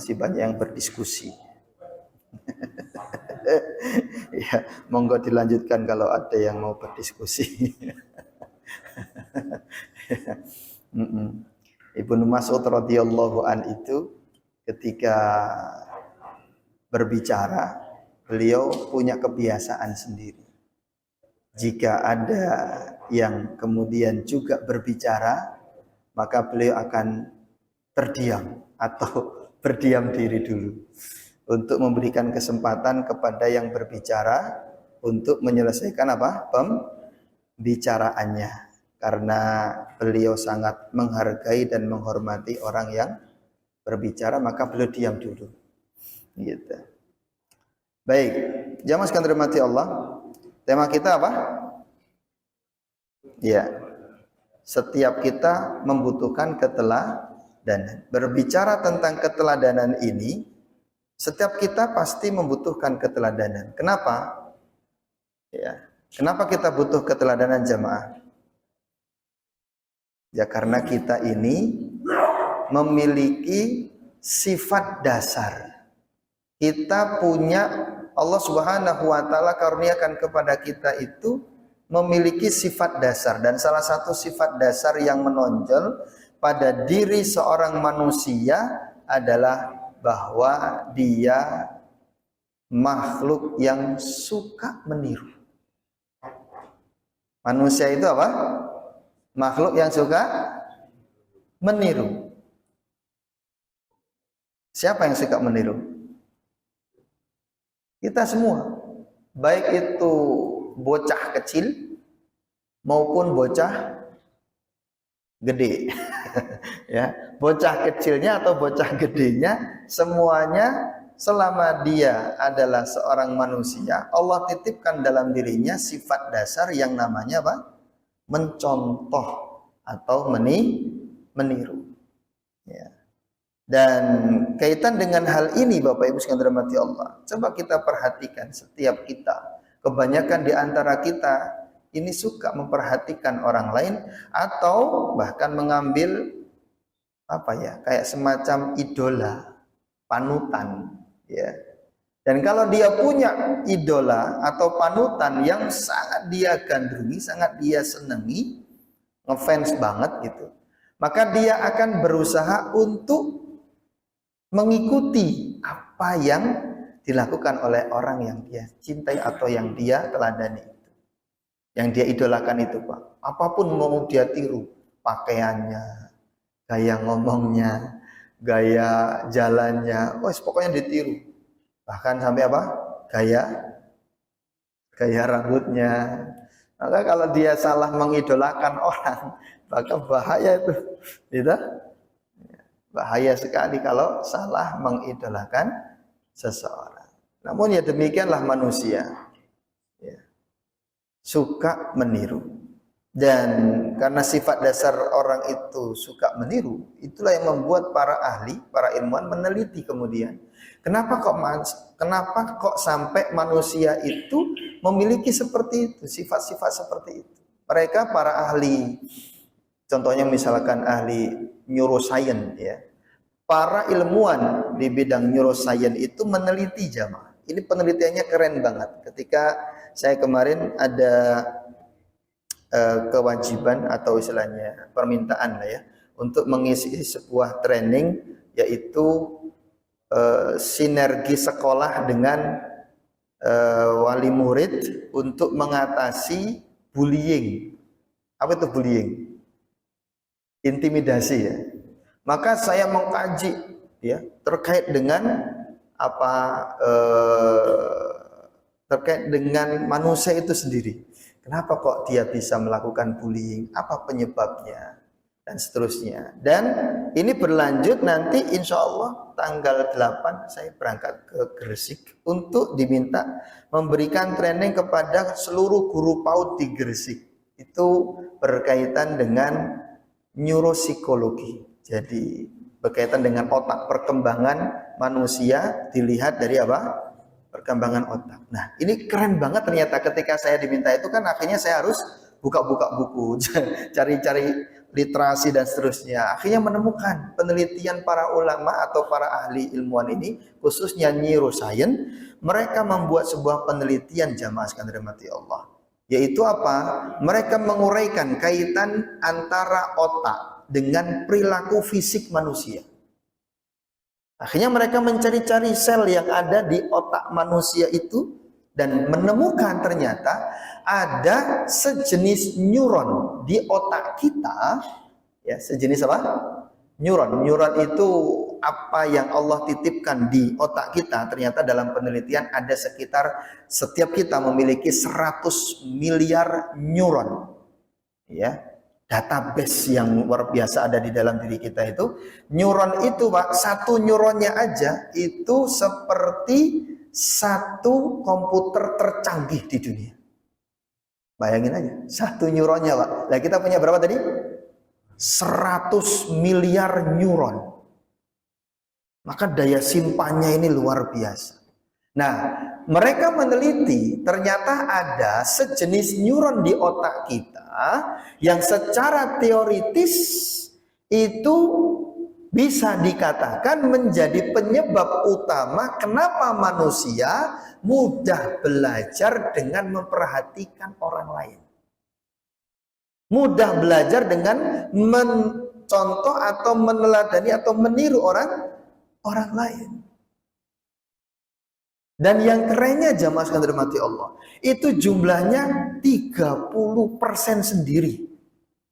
masih banyak yang berdiskusi. Ya, monggo dilanjutkan kalau ada yang mau berdiskusi. Ibnu Mas'ud radhiyallahu an itu ketika berbicara, beliau punya kebiasaan sendiri. Jika ada yang kemudian juga berbicara, maka beliau akan terdiam atau berdiam diri dulu untuk memberikan kesempatan kepada yang berbicara untuk menyelesaikan pembicaraannya, karena beliau sangat menghargai dan menghormati orang yang berbicara, maka beliau diam dulu. Gitu. Baik, jamaah sekalian dirahmati Allah. Tema kita apa? Ya, setiap kita membutuhkan keteladanan. Berbicara tentang keteladanan ini, setiap kita pasti membutuhkan keteladanan. Kenapa? Ya, kenapa kita butuh keteladanan jamaah? Ya karena kita ini memiliki sifat dasar. Kita punya, Allah Subhanahu wa taala karuniakan kepada kita itu memiliki sifat dasar, dan salah satu sifat dasar yang menonjol pada diri seorang manusia adalah bahwa dia makhluk yang suka meniru. Manusia itu apa? Makhluk yang suka meniru. Siapa yang suka meniru? Kita semua. Baik itu bocah kecil maupun bocah gede. Ya, bocah kecilnya atau bocah gedenya, semuanya selama dia adalah seorang manusia, Allah titipkan dalam dirinya sifat dasar yang namanya apa? Mencontoh atau meniru. Ya. Dan kaitan dengan hal ini Bapak Ibu sekalian dirahmati Allah, coba kita perhatikan setiap kita. Kebanyakan di antara kita ini suka memperhatikan orang lain atau bahkan mengambil kayak semacam idola, panutan, ya. Dan kalau dia punya idola atau panutan yang sangat dia gandrungi, sangat dia senangi, ngefans banget gitu, maka dia akan berusaha untuk mengikuti apa yang dilakukan oleh orang yang dia cintai atau yang dia teladani itu, yang dia idolakan itu, Pak. Apapun mau dia tiru, pakaiannya, gaya ngomongnya, gaya jalannya, pokoknya ditiru. Bahkan sampai apa? Gaya rambutnya. Maka kalau dia salah mengidolakan orang, maka bahaya itu. Gitu? Bahaya sekali kalau salah mengidolakan seseorang. Namun ya demikianlah manusia, ya, suka meniru. Dan karena sifat dasar orang itu suka meniru, itulah yang membuat para ahli, para ilmuwan meneliti kemudian. Kenapa kok sampai manusia itu memiliki seperti itu, sifat-sifat seperti itu? Mereka para ahli, contohnya misalkan ahli neuroscience, ya. Para ilmuwan di bidang neuroscience itu meneliti jamaah. Ini penelitiannya keren banget. Ketika saya kemarin ada kewajiban atau istilahnya permintaan lah ya, untuk mengisi sebuah training, yaitu sinergi sekolah dengan wali murid untuk mengatasi bullying. Apa itu bullying? Intimidasi, ya. Maka saya mengkaji, ya, terkait dengan terkait dengan manusia itu sendiri. Kenapa kok dia bisa melakukan bullying? Apa penyebabnya? Dan seterusnya. Dan ini berlanjut nanti insya Allah tanggal 8 saya berangkat ke Gresik untuk diminta memberikan training kepada seluruh guru PAUD di Gresik. Itu berkaitan dengan neuropsikologi. Jadi berkaitan dengan otak, perkembangan manusia dilihat dari apa? Perkembangan otak. Nah, ini keren banget ternyata. Ketika saya diminta itu kan akhirnya saya harus buka-buka buku, cari-cari literasi dan seterusnya. Akhirnya menemukan penelitian para ulama atau para ahli ilmuwan ini, khususnya neuroscience, mereka membuat sebuah penelitian jamaah sekalian dirahmati Allah. Yaitu apa? Mereka menguraikan kaitan antara otak dengan perilaku fisik manusia. Akhirnya mereka mencari-cari sel yang ada di otak manusia itu dan menemukan ternyata ada sejenis neuron di otak kita, ya, sejenis apa? Neuron. Neuron itu apa yang Allah titipkan di otak kita. Ternyata dalam penelitian ada sekitar setiap kita memiliki 100 miliar neuron. Ya, database yang luar biasa ada di dalam diri kita itu. Neuron itu, Pak, satu neuronnya aja itu seperti satu komputer tercanggih di dunia. Bayangin aja, satu neuronnya, Pak. Nah, kita punya berapa tadi? 100 miliar neuron. Maka daya simpannya ini luar biasa. Nah, mereka meneliti ternyata ada sejenis neuron di otak kita yang secara teoritis itu bisa dikatakan menjadi penyebab utama kenapa manusia mudah belajar dengan memperhatikan orang lain. Mudah belajar dengan mencontoh atau meneladani atau meniru orang lain. Dan yang kerennya jamaah sekalian dirahmati Allah, itu jumlahnya 30% sendiri.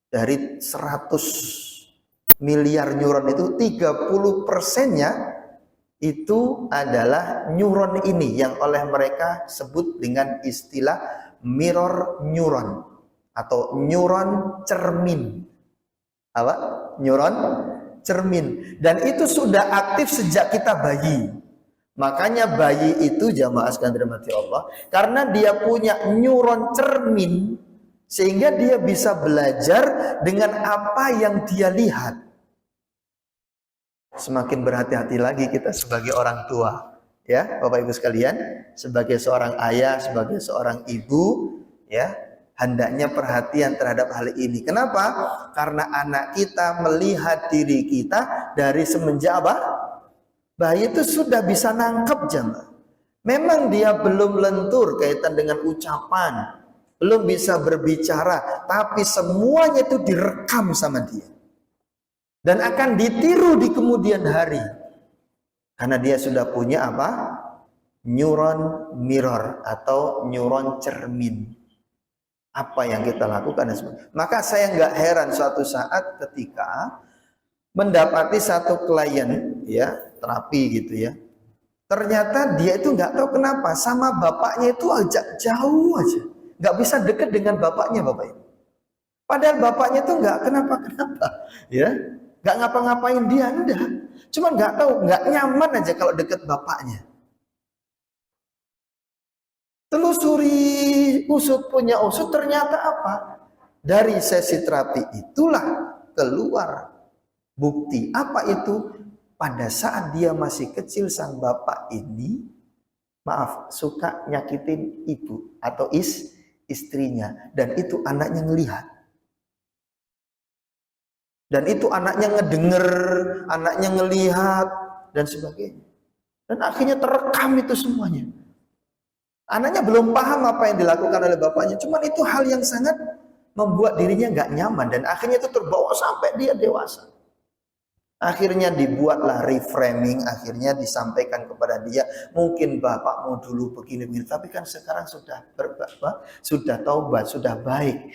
Dari 100 miliar neuron itu 30%-nya itu adalah neuron ini yang oleh mereka sebut dengan istilah mirror neuron atau neuron cermin. Apa? Neuron cermin. Dan itu sudah aktif sejak kita bayi. Makanya bayi itu jamaah sekalian dirahmati Allah, karena dia punya neuron cermin sehingga dia bisa belajar dengan apa yang dia lihat. Semakin berhati-hati lagi kita sebagai orang tua, ya Bapak Ibu sekalian, sebagai seorang ayah, sebagai seorang ibu, ya, hendaknya perhatian terhadap hal ini. Kenapa? Karena anak kita melihat diri kita dari semenjak apa? Bayi itu sudah bisa nangkep jemaah. Memang dia belum lentur kaitan dengan ucapan, belum bisa berbicara, tapi semuanya itu direkam sama dia. Dan akan ditiru di kemudian hari. Karena dia sudah punya apa? Neuron mirror atau neuron cermin. Apa yang kita lakukan. Maka saya nggak heran suatu saat ketika mendapati satu klien, ya, terapi gitu ya. Ternyata dia itu nggak tahu kenapa sama bapaknya itu ajak jauh aja, nggak bisa deket dengan bapaknya, Bapak Ibu. Padahal bapaknya itu nggak kenapa-kenapa, ya, nggak ngapa-ngapain dia, enggak. Cuma nggak tahu, nggak nyaman aja kalau deket bapaknya. Telusuri, usut punya usut, ternyata apa? Dari sesi terapi itulah keluar bukti. Apa itu? Pada saat dia masih kecil sang bapak ini, maaf, suka nyakitin ibu atau istrinya. Dan itu anaknya ngelihat. Dan itu anaknya ngedenger, anaknya ngelihat, dan sebagainya. Dan akhirnya terekam itu semuanya. Anaknya belum paham apa yang dilakukan oleh bapaknya. Cuman itu hal yang sangat membuat dirinya nggak nyaman. Dan akhirnya itu terbawa sampai dia dewasa. Akhirnya dibuatlah reframing, akhirnya disampaikan kepada dia, mungkin bapakmu dulu begini-begini, tapi kan sekarang sudah sudah taubat, sudah baik.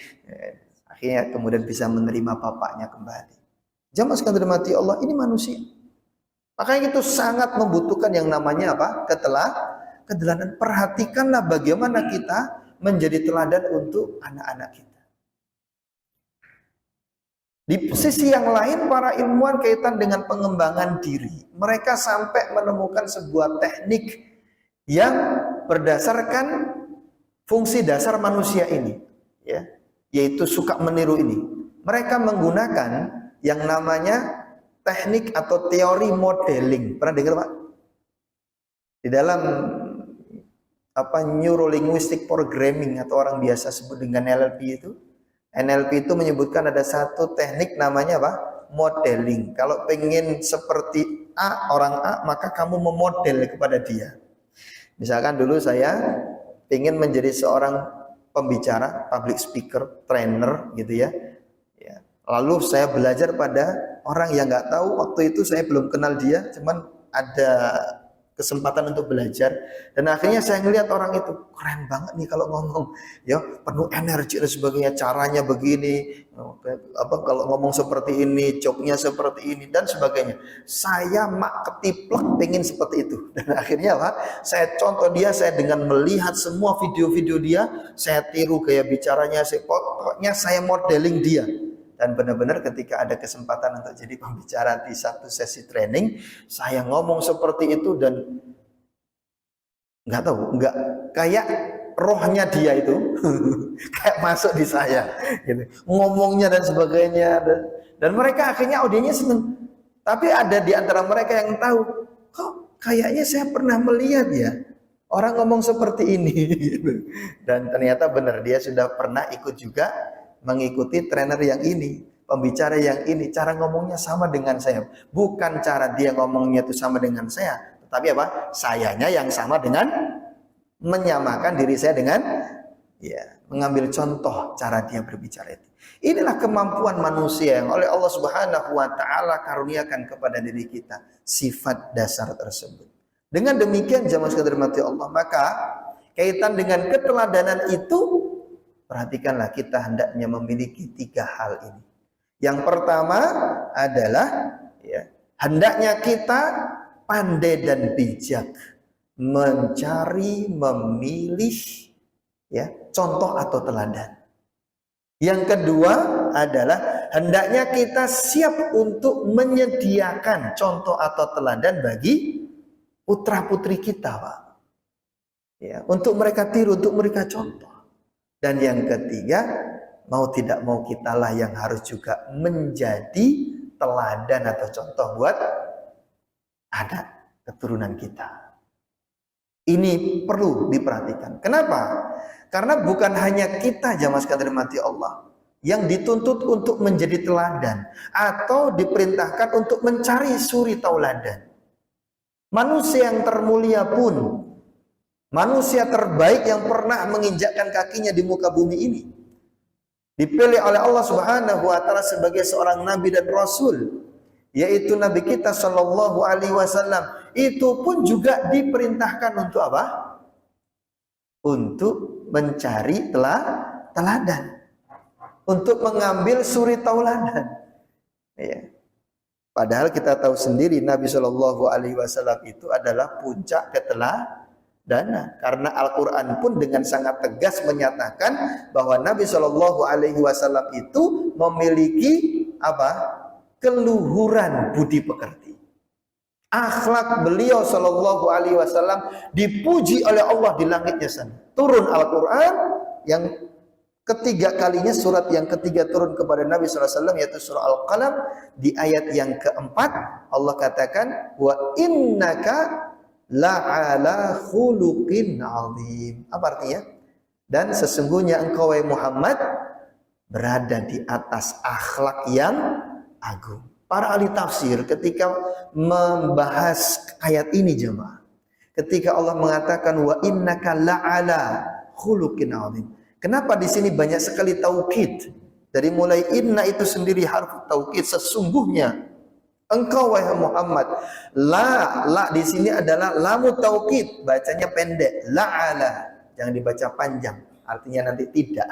Akhirnya kemudian bisa menerima bapaknya kembali. Jamaah sekalian dirahmati Allah, ini manusia. Makanya itu sangat membutuhkan yang namanya apa? Keteladan. Perhatikanlah bagaimana kita menjadi teladan untuk anak-anak kita. Di sisi yang lain, para ilmuwan kaitan dengan pengembangan diri, mereka sampai menemukan sebuah teknik yang berdasarkan fungsi dasar manusia ini, ya, yaitu suka meniru ini. Mereka menggunakan yang namanya teknik atau teori modeling. Pernah dengar, Pak? Di dalam apa neurolinguistic programming atau orang biasa sebut dengan NLP itu, NLP itu menyebutkan ada satu teknik namanya apa? Modeling. Kalau pengen seperti A, orang A, maka kamu memodel kepada dia. Misalkan dulu saya ingin menjadi seorang pembicara, public speaker, trainer gitu ya. Lalu saya belajar pada orang yang nggak tahu, waktu itu saya belum kenal dia, cuman ada kesempatan untuk belajar, dan akhirnya saya ngelihat orang itu keren banget nih kalau ngomong, ya penuh energi dan sebagainya, caranya begini, apa kalau ngomong seperti ini, joknya seperti ini dan sebagainya. Saya ketiplek pengen seperti itu, dan akhirnya apa? Saya contoh dia, saya dengan melihat semua video-video dia, saya tiru gaya bicaranya, pokoknya saya modeling dia. Dan benar-benar ketika ada kesempatan untuk jadi pembicara di satu sesi training, saya ngomong seperti itu dan nggak kayak rohnya dia itu kayak masuk di saya, gitu. Ngomongnya dan sebagainya, dan mereka akhirnya audienya seneng. Tapi ada di antara mereka yang tahu, kok kayaknya saya pernah melihat ya orang ngomong seperti ini, gitu. Dan ternyata benar, dia sudah pernah ikut juga mengikuti trainer yang ini, pembicara yang ini, cara ngomongnya sama dengan saya. Bukan cara dia ngomongnya itu sama dengan saya, tetapi apa? Sayanya yang sama dengan menyamakan diri saya dengan mengambil contoh cara dia berbicara itu. Inilah kemampuan manusia yang oleh Allah Subhanahu wa taala karuniakan kepada diri kita, sifat dasar tersebut. Dengan demikian jamaah sekalian dirahmati Allah, maka kaitan dengan keteladanan itu, perhatikanlah, kita hendaknya memiliki 3 hal ini. Yang pertama adalah hendaknya kita pandai dan bijak mencari, memilih contoh atau teladan. Yang kedua adalah hendaknya kita siap untuk menyediakan contoh atau teladan bagi putra-putri kita, Pak. Untuk mereka tiru, untuk mereka contoh. Dan yang ketiga, mau tidak mau kitalah yang harus juga menjadi teladan atau contoh buat anak keturunan kita. Ini perlu diperhatikan. Kenapa? Karena bukan hanya kita jamaah sekalian dirahmati Allah yang dituntut untuk menjadi teladan atau diperintahkan untuk mencari suri tauladan. Manusia yang termulia pun, manusia terbaik yang pernah menginjakkan kakinya di muka bumi ini, dipilih oleh Allah Subhanahu wa taala sebagai seorang nabi dan rasul, yaitu nabi kita sallallahu alaihi wasallam. Itu pun juga diperintahkan untuk apa? Untuk mencari teladan, untuk mengambil suri tauladan. Padahal kita tahu sendiri Nabi Shallallahu Alaihi Wasallam itu adalah puncak keteladanan, karena Al-Quran pun dengan sangat tegas menyatakan bahwa Nabi Shallallahu Alaihi Wasallam itu memiliki apa? Keluhuran budi pekerti. Akhlak beliau Shallallahu Alaihi Wasallam dipuji oleh Allah di langitnya sana. Turun Al-Quran yang ketiga kalinya, surat yang ketiga turun kepada Nabi SAW, yaitu surah Al-Qalam. Di ayat yang keempat Allah katakan, wa innaka la'ala khuluqin azim. Apa artinya? Dan sesungguhnya engkau wahai Muhammad berada di atas akhlak yang agung. Para ahli tafsir ketika membahas ayat ini jemaah, ketika Allah mengatakan wa innaka la'ala khuluqin azim, kenapa di sini banyak sekali taukid? Dari mulai inna itu sendiri harf taukid, sesungguhnya engkau wahai Muhammad. La di sini adalah lamu taukid, bacanya pendek. La'ala, jangan dibaca panjang, artinya nanti tidak.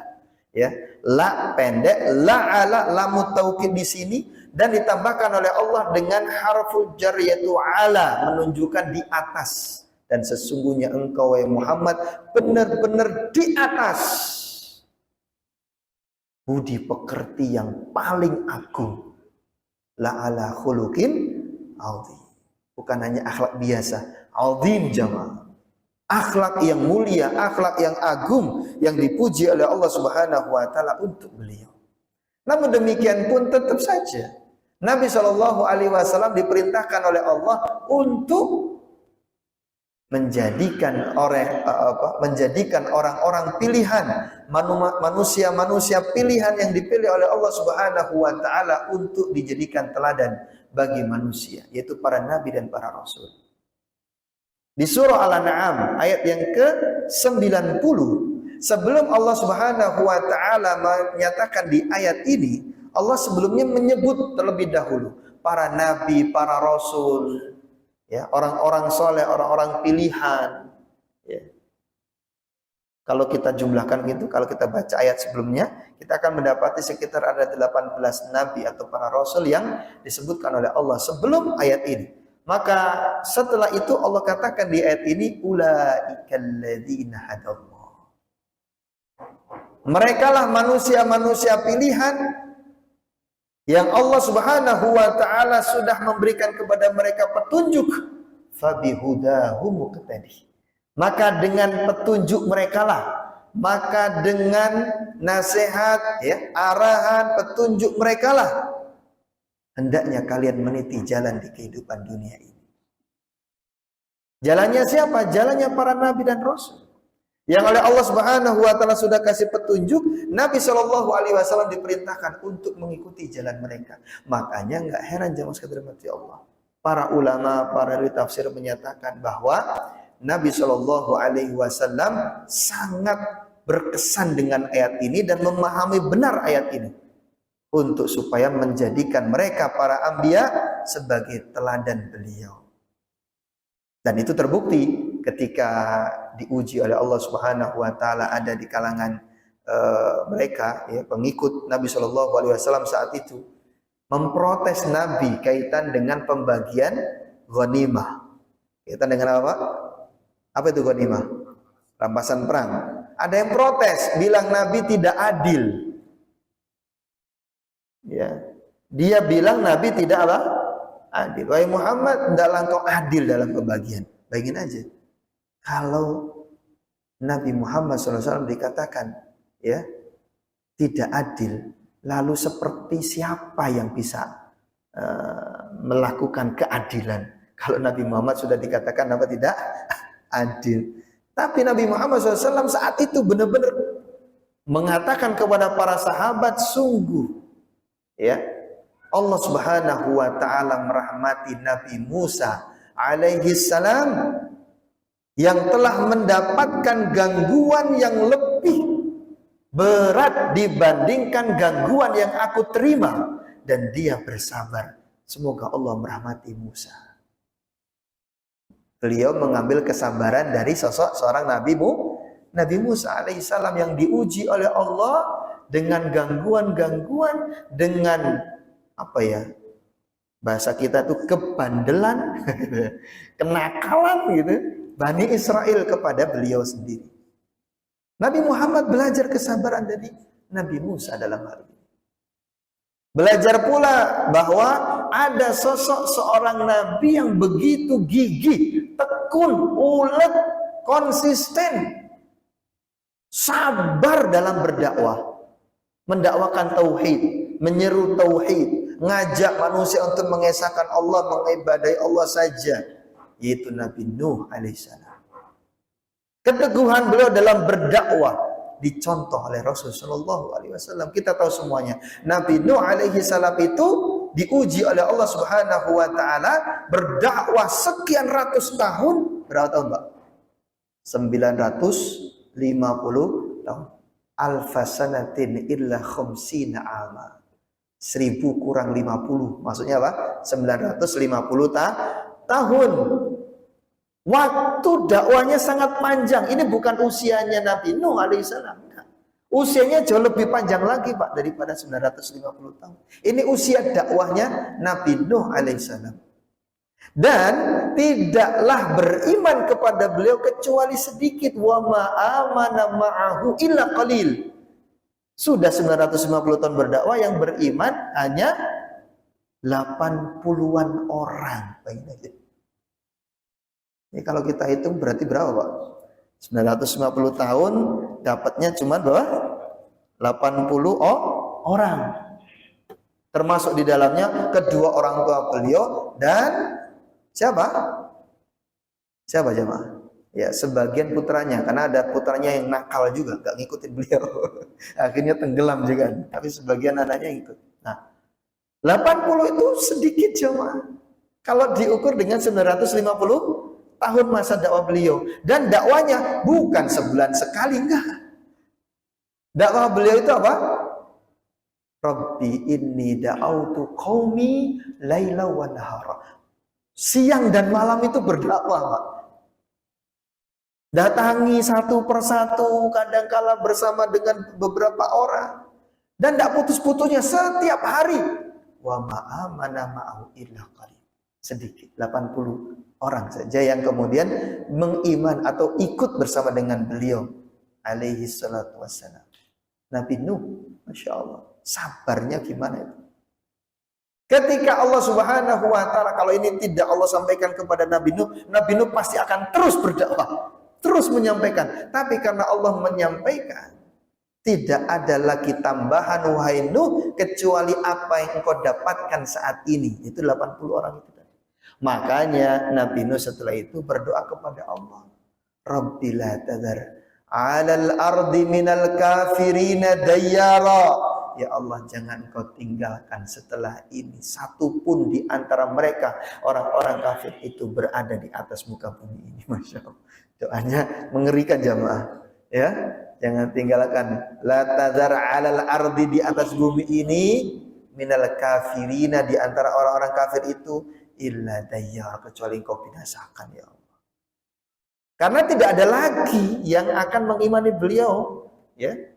La pendek, la'ala lamu taukid di sini, dan ditambahkan oleh Allah dengan harful jar yaitu ala, menunjukkan di atas. Dan sesungguhnya engkau wahai Muhammad benar-benar di atas budi pekerti yang paling agung. La'ala khuluqin azim. Bukan hanya akhlak biasa, azim jamaah. Akhlak yang mulia, akhlak yang agung yang dipuji oleh Allah Subhanahu wa taala untuk beliau. Namun demikian pun tetap saja Nabi Shallallahu alaihi wasallam diperintahkan oleh Allah untuk menjadikan orang-orang pilihan, manusia-manusia pilihan yang dipilih oleh Allah Subhanahu wa taala untuk dijadikan teladan bagi manusia, yaitu para nabi dan para rasul. Di surah Al-An'am ayat yang ke-90, sebelum Allah Subhanahu wa taala menyatakan di ayat ini, Allah sebelumnya menyebut terlebih dahulu para nabi, para rasul, ya, orang-orang soleh, orang-orang pilihan. Ya. Kalau kita jumlahkan gitu, kalau kita baca ayat sebelumnya, kita akan mendapati sekitar ada 18 nabi atau para rasul yang disebutkan oleh Allah sebelum ayat ini. Maka setelah itu Allah katakan di ayat ini, ulaikal ladzina hadallah. Merekalah manusia-manusia pilihan yang Allah Subhanahu wa taala sudah memberikan kepada mereka petunjuk, fabihudahu muqtadi. Maka dengan petunjuk merekalah, maka dengan nasihat, ya, arahan, petunjuk merekalah hendaknya kalian meniti jalan di kehidupan dunia ini. Jalannya siapa? Jalannya para nabi dan rasul. Yang oleh Allah Subhanahu wa taala sudah kasih petunjuk, Nabi Shallallahu alaihi wasallam diperintahkan untuk mengikuti jalan mereka. Makanya enggak heran jemaah sekalian dirahmati Allah. Para ulama, para ahli tafsir menyatakan bahwa Nabi Shallallahu alaihi wasallam sangat berkesan dengan ayat ini dan memahami benar ayat ini untuk supaya menjadikan mereka para anbiya sebagai teladan beliau. Dan itu terbukti ketika diuji oleh Allah Subhanahu wa taala ada di kalangan mereka, ya, pengikut Nabi Shallallahu alaihi wasallam saat itu memprotes Nabi kaitan dengan pembagian ghanimah. Kaitan dengan apa? Apa itu ghanimah? Rampasan perang. Ada yang protes, bilang Nabi tidak adil. Ya. Dia bilang Nabi tidak apa? Adil. Wahai Muhammad, hendaklah engkau adil dalam pembagian. Bayangin aja, kalau Nabi Muhammad SAW dikatakan, ya, tidak adil, lalu seperti siapa yang bisa melakukan keadilan? Kalau Nabi Muhammad sudah dikatakan apa, tidak adil. Tapi Nabi Muhammad SAW saat itu benar-benar mengatakan kepada para sahabat, sungguh, ya, Allah Subhanahu wa taala merahmati Nabi Musa alaihi salam yang telah mendapatkan gangguan yang lebih berat dibandingkan gangguan yang aku terima, dan dia bersabar. Semoga Allah merahmati Musa. Beliau mengambil kesabaran dari sosok seorang Nabi Musa alaihissalam yang diuji oleh Allah dengan gangguan-gangguan, dengan apa ya, bahasa kita tuh kebandelan, kenakalan gitu, Bani Israel kepada beliau sendiri. Nabi Muhammad belajar kesabaran dari Nabi Musa dalam hal ini. Belajar pula bahwa ada sosok seorang nabi yang begitu gigih, tekun, ulet, konsisten, sabar dalam berdakwah, mendakwakan tauhid, menyeru tauhid, ngajak manusia untuk mengesahkan Allah, mengibadahi Allah saja, yaitu Nabi Nuh alaihissalam. Keteguhan beliau dalam berdakwah dicontoh oleh Rasul Shallallahu alaihi wasallam. Kita tahu semuanya, Nabi Nuh alaihi salam itu diuji oleh Allah Subhanahu wa taala berdakwah sekian ratus tahun. Berapa tahun, Pak? 950 tahun. Alfasanatin illa khamsina ama. 1000 kurang 50. Maksudnya apa? 950 tahun. Waktu dakwanya sangat panjang. Ini bukan usianya Nabi Nuh alaihissalam. Usianya jauh lebih panjang lagi, Pak, daripada 950 tahun. Ini usia dakwahnya Nabi Nuh alaihissalam. Dan tidaklah beriman kepada beliau kecuali sedikit. Wa ma amana ma'ahu illa qalil. Sudah 950 tahun berdakwah, yang beriman hanya 80-an orang. Ini kalau kita hitung berarti berapa, Pak? 950 tahun dapatnya cuma berapa? 80 orang. Termasuk di dalamnya kedua orang tua beliau dan siapa? Siapa jemaah? Ya, sebagian putranya, karena ada putranya yang nakal juga, gak ngikutin beliau. Akhirnya tenggelam juga. Tapi sebagian anaknya ikut. Nah, 80 itu sedikit jemaah. Kalau diukur dengan 950 tahun masa dakwah beliau. Dan dakwanya bukan sebulan sekali, enggak. Dakwah beliau itu apa? Rabbi inni da'autu qaumi laila wa nahara. Siang dan malam itu berdakwah, Pak. Datangi satu persatu, kadangkala bersama dengan beberapa orang. Dan tidak putus-putusnya setiap hari. Wa ma'amana ma'ahu illa qalil. Sedikit, 80 orang saja yang kemudian mengiman atau ikut bersama dengan beliau. Alaihi salatu wassalam. Nabi Nuh, Masya Allah. Sabarnya gimana itu? Ketika Allah Subhanahu wa ta'ala, kalau ini tidak Allah sampaikan kepada Nabi Nuh pasti akan terus berdakwah, terus menyampaikan. Tapi karena Allah menyampaikan, tidak ada lagi tambahan wahai Nuh kecuali apa yang engkau dapatkan saat ini. Itu 80 orang itu tadi. Makanya Nabi Nuh setelah itu berdoa kepada Allah, Rabbi la tadhar 'alal ardi minal kafirina dayyara. Ya Allah, jangan kau tinggalkan setelah ini satupun di antara mereka orang-orang kafir itu berada di atas muka bumi ini. Masya Allah, doanya mengerikan jamaah. Ya, jangan tinggalkan la tadzar 'alal ardi, di atas bumi ini, minal kafirina, di antara orang-orang kafir itu, illa dayyar, kecuali kau binasakan ya Allah. Karena tidak ada lagi yang akan mengimani beliau, ya.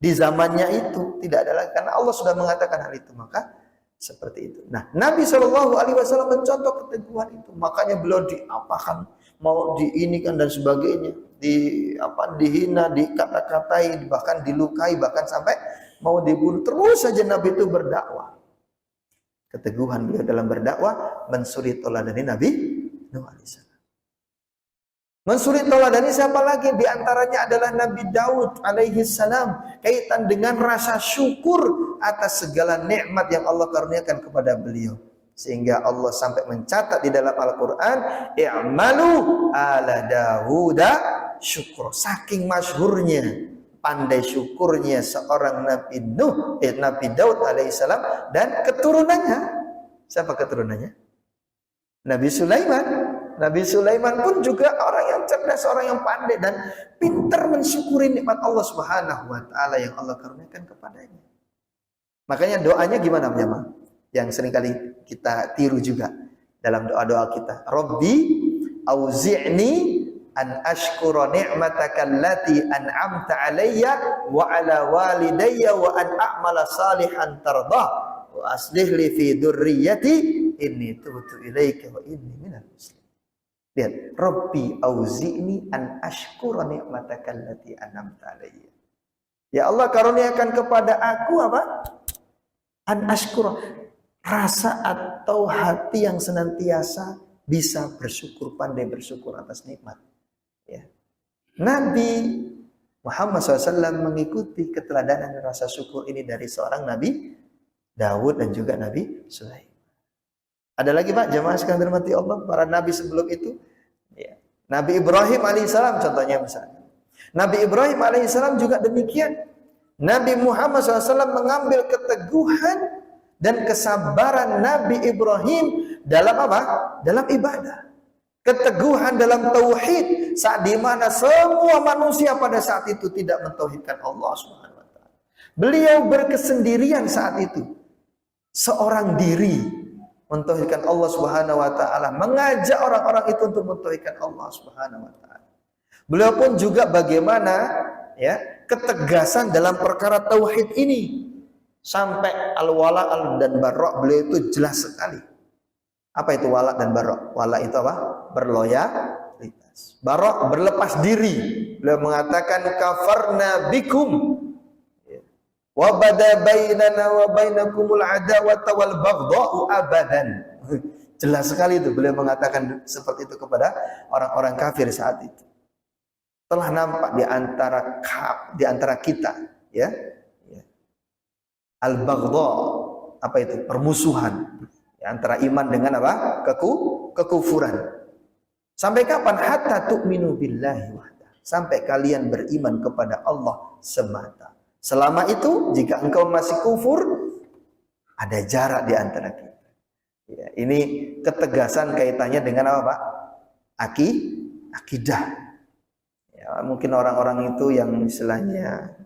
Di zamannya itu tidak ada lagi, karena Allah sudah mengatakan hal itu. Maka seperti itu. Nah, Nabi SAW mencontoh keteguhan itu. Makanya beliau diapakan, mau diinikan dan sebagainya, dihina, dikata-katai, bahkan dilukai, bahkan sampai mau dibunuh. Terus saja Nabi itu berdakwah. Keteguhan beliau dalam berdakwah mensuri teladan Nabi Nuh alaihissalam. Mensuri teladan siapa lagi? Di antaranya adalah Nabi Daud alaihi salam, kaitan dengan rasa syukur atas segala nikmat yang Allah karuniakan kepada beliau. Sehingga Allah sampai mencatat di dalam Al-Qur'an, "I'malu ala Dawuda syukur." Saking masyhurnya, pandai syukurnya seorang Nabi Nabi Daud alaihi salam dan keturunannya. Siapa keturunannya? Nabi Sulaiman. Nabi Sulaiman pun juga orang yang cerdas, orang yang pandai dan pintar mensyukuri nikmat Allah Subhanahu wa taala yang Allah karuniakan kepadanya. Makanya doanya gimana jemaah? Yang seringkali kita tiru juga dalam doa-doa kita. Rabbi auzi'ni an ashkura ni'mataka allati an'amta 'alayya wa 'ala walidayya wa an a'mala salihan tardah wa aslih li fi dzurriyyati inni tubtu ilaika wa inni minal muslimin. Lihat, Rabbi auzi'ni an ashkura ni'mataka allati an'amta 'alayya. Ya Allah, karuniakan kepada aku apa? An ashkura, rasa atau hati yang senantiasa bisa bersyukur, pandai bersyukur atas nikmat. Ya. Nabi Muhammad SAW mengikuti keteladanan rasa syukur ini dari seorang Nabi Daud dan juga Nabi Sulaiman. Ada lagi Pak, jemaah sekalian dirahmati Allah, para nabi sebelum itu. Ya. Nabi Ibrahim alaihissalam contohnya misalnya. Nabi Ibrahim alaihissalam juga demikian. Nabi Muhammad SAW mengambil keteguhan dan kesabaran Nabi Ibrahim dalam apa? Dalam ibadah. Keteguhan dalam tauhid, saat di mana semua manusia pada saat itu tidak mentauhidkan Allah Subhanahu wa taala. Beliau berkesendirian saat itu. Seorang diri mentauhidkan Allah Subhanahu wa taala, mengajak orang-orang itu untuk mentauhidkan Allah Subhanahu wa taala. Beliau pun juga bagaimana ya, ketegasan dalam perkara tauhid ini. Sampai al-wala dan bara' beliau itu jelas sekali. Apa itu wala dan bara'? Wala itu apa? Berloyalitas. Bara' berlepas diri. Beliau mengatakan kafarna bikum. Wa bada bainana wa bainakumul adawata wal baghdha'u abadan. Jelas sekali itu beliau mengatakan seperti itu kepada orang-orang kafir saat itu. Telah nampak di antara kita, ya. Al-baghdha, apa itu? Permusuhan antara iman dengan apa? Kekufuran. Sampai kapan? Hatta tu'minu billahi wahda. Sampai kalian beriman kepada Allah semata. Selama itu jika engkau masih kufur, ada jarak di antara kita. Ya, ini ketegasan kaitannya dengan apa, Pak? Akidah. Ya, mungkin orang-orang itu yang istilahnya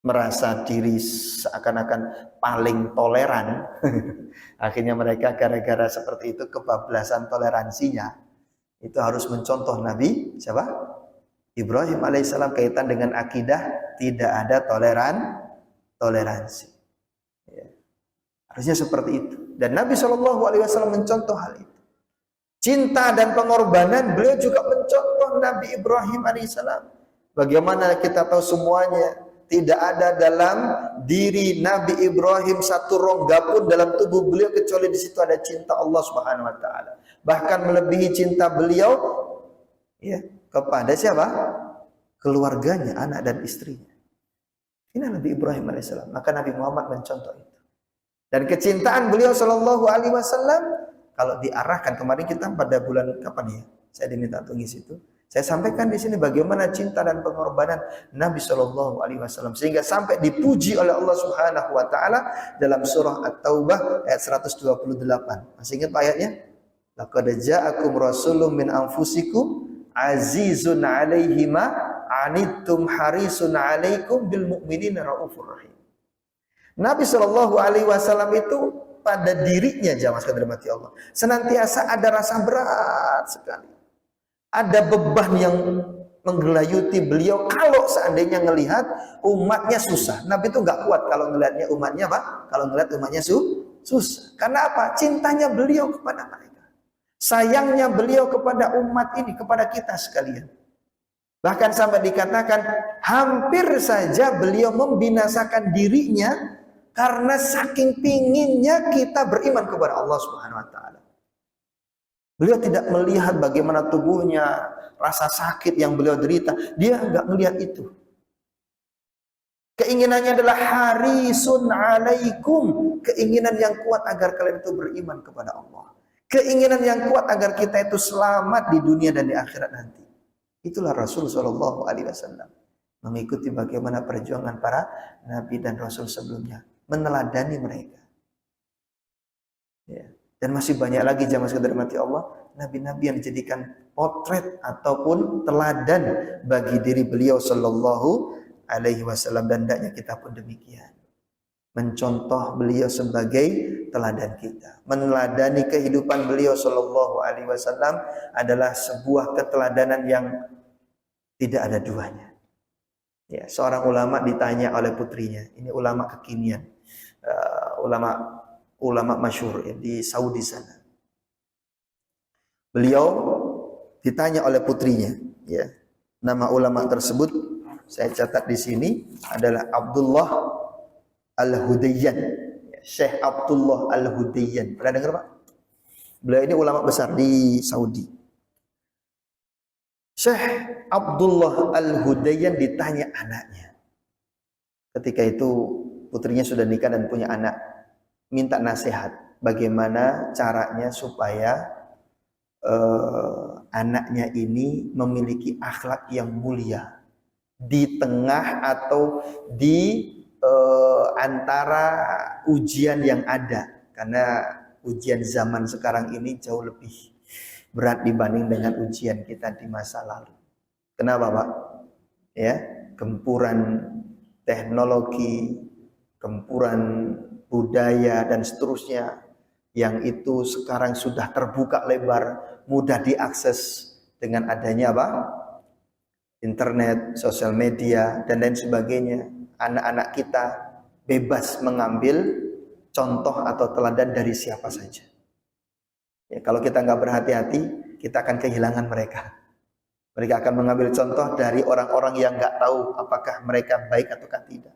merasa diri seakan-akan paling toleran. Akhirnya mereka gara-gara seperti itu, kebablasan toleransinya, itu harus mencontoh Nabi siapa? Ibrahim alaihissalam. Kaitan dengan akidah, tidak ada toleransi. Ya. Harusnya seperti itu. Dan Nabi SAW mencontoh hal itu. Cinta dan pengorbanan, beliau juga mencontoh Nabi Ibrahim alaihissalam. Bagaimana kita tahu semuanya, tidak ada dalam diri Nabi Ibrahim satu rongga pun dalam tubuh beliau kecuali di situ ada cinta Allah Subhanahu wa taala. Bahkan melebihi cinta beliau ya kepada siapa? Keluarganya, anak dan istrinya. Ini Nabi Ibrahim alaihissalam. Maka Nabi Muhammad mencontoh itu. Dan kecintaan beliau sallallahu alaihi wasallam kalau diarahkan, kemarin kita pada bulan kapan ya? Saya diminta untuk ngisi itu. Saya sampaikan di sini bagaimana cinta dan pengorbanan Nabi Shallallahu Alaihi Wasallam sehingga sampai dipuji oleh Allah Subhanahu Wa Taala dalam surah At-Taubah ayat 128. Masih ingat ayatnya? Laqad ja'akum rasulun min anfusikum azizun 'alaihi ma 'anittum harisun 'alaikum bil mu'minina raufur rahim. Nabi Shallallahu Alaihi Wasallam itu pada dirinya, jamaah sekalian dirahmati Allah, senantiasa ada rasa berat sekali. Ada beban yang menggelayuti beliau kalau seandainya ngelihat umatnya susah. Nabi itu nggak kuat kalau ngelihatnya umatnya apa? Kalau ngelihat umatnya susah. Karena apa? Cintanya beliau kepada mereka. Sayangnya beliau kepada umat ini, kepada kita sekalian. Bahkan sampai dikatakan hampir saja beliau membinasakan dirinya karena saking pinginnya kita beriman kepada Allah Subhanahu wa taala. Beliau tidak melihat bagaimana tubuhnya, rasa sakit yang beliau derita. Dia enggak melihat itu. Keinginannya adalah harisun alaikum. Keinginan yang kuat agar kalian itu beriman kepada Allah. Keinginan yang kuat agar kita itu selamat di dunia dan di akhirat nanti. Itulah Rasul Shallallahu Alaihi Wasallam. Mengikuti bagaimana perjuangan para Nabi dan Rasul sebelumnya. Meneladani mereka. Ya. Dan masih banyak lagi jamaah sekalian dirahmati Allah, nabi-nabi yang dijadikan potret ataupun teladan bagi diri beliau sallallahu alaihi wasallam, dan hendaknya kita pun demikian. Mencontoh beliau sebagai teladan kita. Meneladani kehidupan beliau sallallahu alaihi wasallam adalah sebuah keteladanan yang tidak ada duanya. Ya, seorang ulama ditanya oleh putrinya, ini ulama kekinian, ulama masyhur ya, di Saudi sana. Beliau ditanya oleh putrinya, ya. Nama ulama tersebut saya catat di sini adalah Abdullah Al-Hudayyan. Syekh Abdullah Al-Hudayyan. Pernah dengar, Pak? Beliau ini ulama besar di Saudi. Syekh Abdullah Al-Hudayyan ditanya anaknya. Ketika itu putrinya sudah nikah dan punya anak. Minta nasihat bagaimana caranya supaya anaknya ini memiliki akhlak yang mulia di tengah atau di antara ujian yang ada, karena ujian zaman sekarang ini jauh lebih berat dibanding dengan ujian kita di masa lalu. Kenapa, Pak? Ya, gempuran teknologi, gempuran budaya dan seterusnya yang itu sekarang sudah terbuka lebar, mudah diakses dengan adanya apa? Internet, sosial media dan lain sebagainya. Anak-anak kita bebas mengambil contoh atau teladan dari siapa saja. Ya, kalau kita nggak berhati-hati, kita akan kehilangan mereka. Mereka akan mengambil contoh dari orang-orang yang nggak tahu apakah mereka baik ataukah tidak.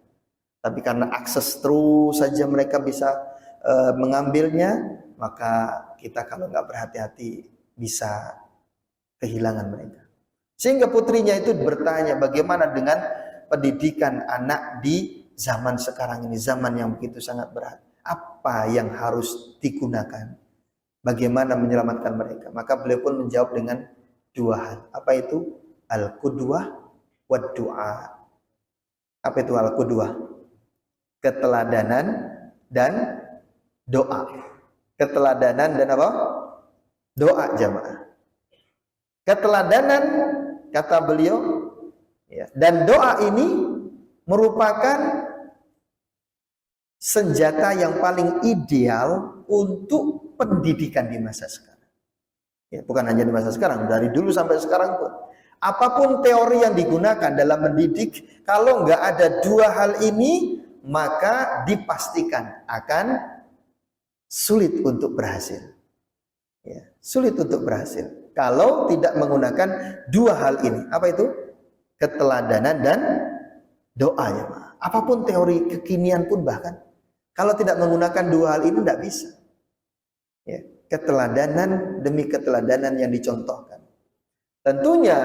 Tapi karena akses terus saja mereka bisa mengambilnya, maka kita kalau nggak berhati-hati bisa kehilangan mereka. Sehingga putrinya itu bertanya bagaimana dengan pendidikan anak di zaman sekarang ini, zaman yang begitu sangat berat. Apa yang harus digunakan? bagaimana menyelamatkan mereka. Maka beliau pun menjawab dengan dua hal. Apa itu? Al-qudwah wad du'a. Apa itu al-qudwah? Keteladanan dan doa. Keteladanan dan apa? Doa, jamaah. Keteladanan, kata beliau, ya, dan doa ini merupakan senjata yang paling ideal untuk pendidikan di masa sekarang. Ya, bukan hanya di masa sekarang, dari dulu sampai sekarang pun. Apapun teori yang digunakan dalam mendidik, kalau nggak ada dua hal ini, maka dipastikan akan sulit untuk berhasil. Ya, sulit untuk berhasil. Kalau tidak menggunakan dua hal ini. Apa itu? Keteladanan dan doa, ya. Apapun teori kekinian pun bahkan. Kalau tidak menggunakan dua hal ini, tidak bisa. Ya, keteladanan demi keteladanan yang dicontohkan. Tentunya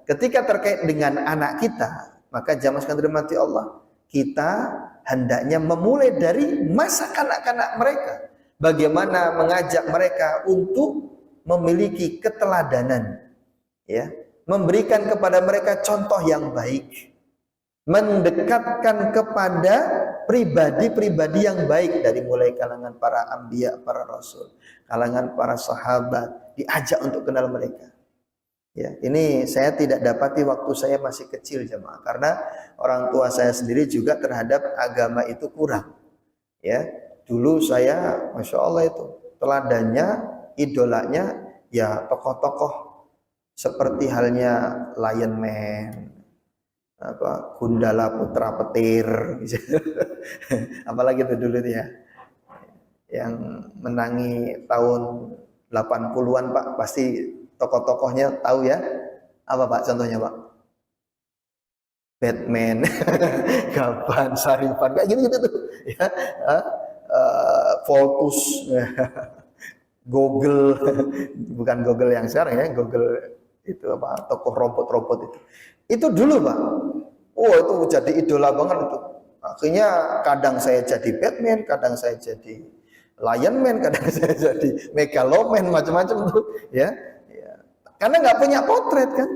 ketika terkait dengan anak kita, maka jamaah sekalian dirahmati Allah, kita hendaknya memulai dari masa kanak-kanak mereka. Bagaimana mengajak mereka untuk memiliki keteladanan, ya, memberikan kepada mereka contoh yang baik, mendekatkan kepada pribadi-pribadi yang baik dari mulai kalangan para anbiya, para rasul, kalangan para sahabat, diajak untuk kenal mereka. Ya, ini saya tidak dapati waktu saya masih kecil, jemaah, karena orang tua saya sendiri juga terhadap agama itu kurang. Ya, dulu saya, masya Allah itu teladannya, idolanya, ya tokoh-tokoh seperti halnya Lion Man, apa Gundala Putra Petir, apalagi itu dulu ya, yang menangi tahun 80-an Pak, pasti tokoh-tokohnya tahu ya. Apa Pak contohnya Pak? Batman, Gaban, Sarifan, kayak gitu tuh ya. Voltus, Google, bukan Google yang sekarang ya, Google itu apa, tokoh robot-robot itu. Itu dulu Pak. Oh, itu jadi idola banget itu. Akhirnya kadang saya jadi Batman, kadang saya jadi Lion Man, kadang saya jadi Megaloman, macam-macam tuh ya. Karena nggak punya potret kan,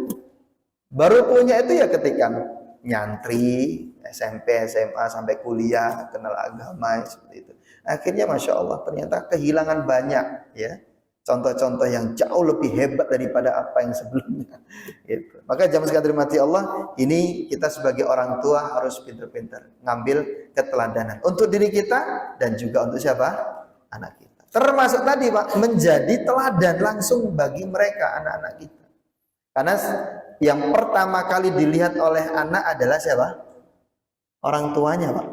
baru punya itu ya ketika nyantri SMP, SMA sampai kuliah, kenal agama seperti itu. Akhirnya masya Allah ternyata kehilangan banyak ya contoh-contoh yang jauh lebih hebat daripada apa yang sebelumnya. Gitu. Maka jamaah sekalian dirahmati Allah, ini kita sebagai orang tua harus pintar-pintar ngambil keteladanan untuk diri kita dan juga untuk siapa? Anak kita. Termasuk tadi Pak, menjadi teladan langsung bagi mereka, anak-anak kita. Karena yang pertama kali dilihat oleh anak adalah siapa? Orang tuanya Pak.